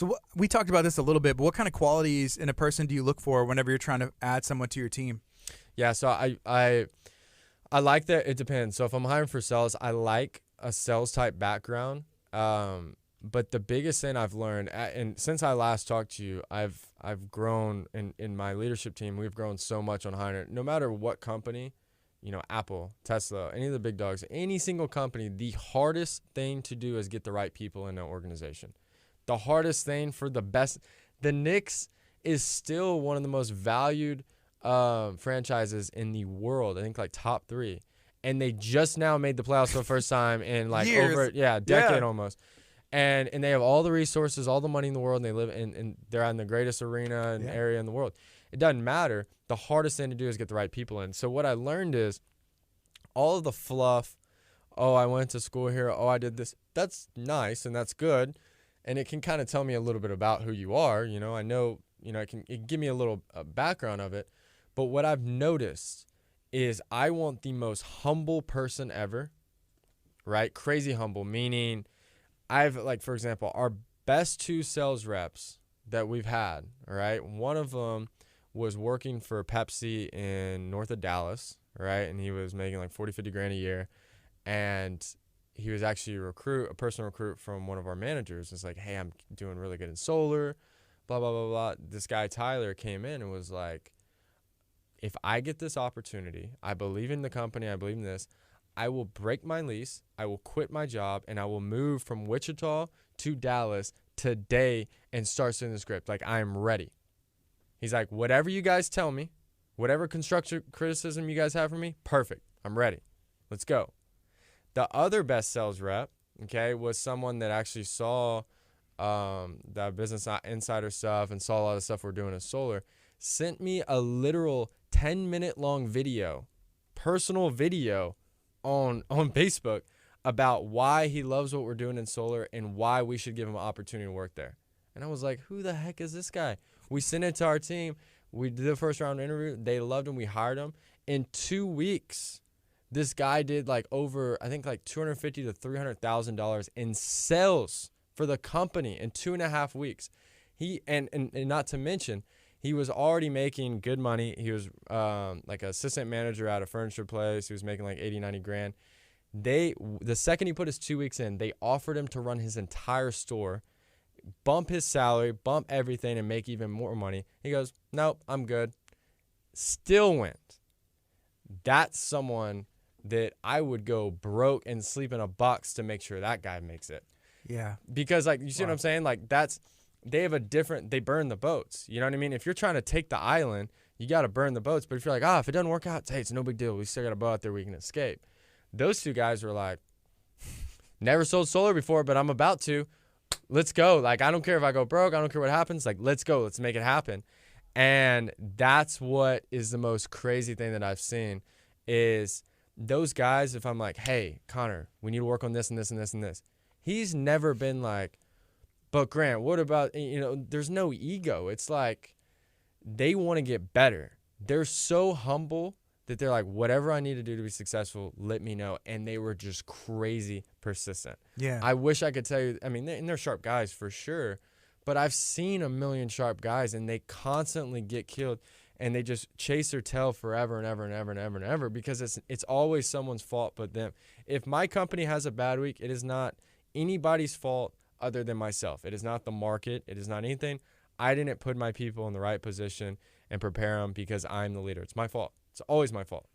So we talked about this a little bit, but what kind of qualities in a person do you look for whenever you're trying to add someone to your team? Yeah, so I like that. It depends. So if I'm hiring for sales, I like a sales type background. But the biggest thing I've learned, and since I last talked to you, I've grown in my leadership team. We've grown so much on hiring. No matter what company, Apple, Tesla, any of the big dogs, any single company, the hardest thing to do is get the right people in an organization. The hardest thing for the best. The Knicks is still one of the most valued franchises in the world. I think like top 3, and they just now made the playoffs for the first time in like Years. over a decade almost. And they have all the resources, all the money in the world, and they live in they're in the greatest arena and area in the world. It doesn't matter. The hardest thing to do is get the right people in. So what I learned is all of the fluff. Oh, I went to school here. Oh, I did this. That's nice and that's good, and it can kind of tell me a little bit about who you are. I know. It can give me a little background of it. But what I've noticed is I want the most humble person ever, right? Crazy humble, meaning for example, our best 2 sales reps that we've had, all right? One of them was working for Pepsi in north of Dallas, right? And he was making like 40, 50 grand a year. And he was actually a personal recruit from one of our managers. It's like, hey, I'm doing really good in solar, blah, blah, blah, blah. This guy, Tyler, came in and was like, if I get this opportunity, I believe in the company, I believe in this, I will break my lease, I will quit my job, and I will move from Wichita to Dallas today and start sending the script. Like, I am ready. He's like, whatever you guys tell me, whatever constructive criticism you guys have for me, perfect. I'm ready. Let's go. The other best sales rep, okay, was someone that actually saw the Business Insider stuff and saw a lot of stuff we're doing in solar, sent me a literal 10-minute long video, personal video on Facebook about why he loves what we're doing in solar and why we should give him an opportunity to work there. And I was like, who the heck is this guy? We sent it to our team. We did the first round interview. They loved him. We hired him. In 2 weeks, this guy did like over, I think like $250,000 to $300,000 in sales for the company in 2.5 weeks. And not to mention, he was already making good money. He was like an assistant manager at a furniture place. He was making like 80, 90 grand. The second he put his 2 weeks in, they offered him to run his entire store, bump his salary, bump everything, and make even more money. He goes, nope, I'm good. Still went. That's someone that I would go broke and sleep in a box to make sure that guy makes it. Yeah. Because like, you see what I'm saying? Like they burn the boats. You know what I mean? If you're trying to take the island, you got to burn the boats. But if you're like, if it doesn't work out, hey, it's no big deal. We still got a boat out there we can escape. Those 2 guys were like, never sold solar before, but I'm about to. Let's go. Like, I don't care if I go broke. I don't care what happens. Like, let's go. Let's make it happen. And that's what is the most crazy thing that I've seen is those guys, if I'm like, hey, Connor, we need to work on this and this and this and this. He's never been like, but Grant, what about, there's no ego. It's like they want to get better. They're so humble that they're like, whatever I need to do to be successful, let me know. And they were just crazy persistent. Yeah. I wish I could tell you, I mean, they're sharp guys for sure, but I've seen a million sharp guys and they constantly get killed and they just chase their tail forever and ever and ever and ever and ever because it's always someone's fault but them. If my company has a bad week, it is not anybody's fault other than myself. It is not the market. It is not anything. I didn't put my people in the right position and prepare them because I'm the leader. It's my fault. It's always my fault.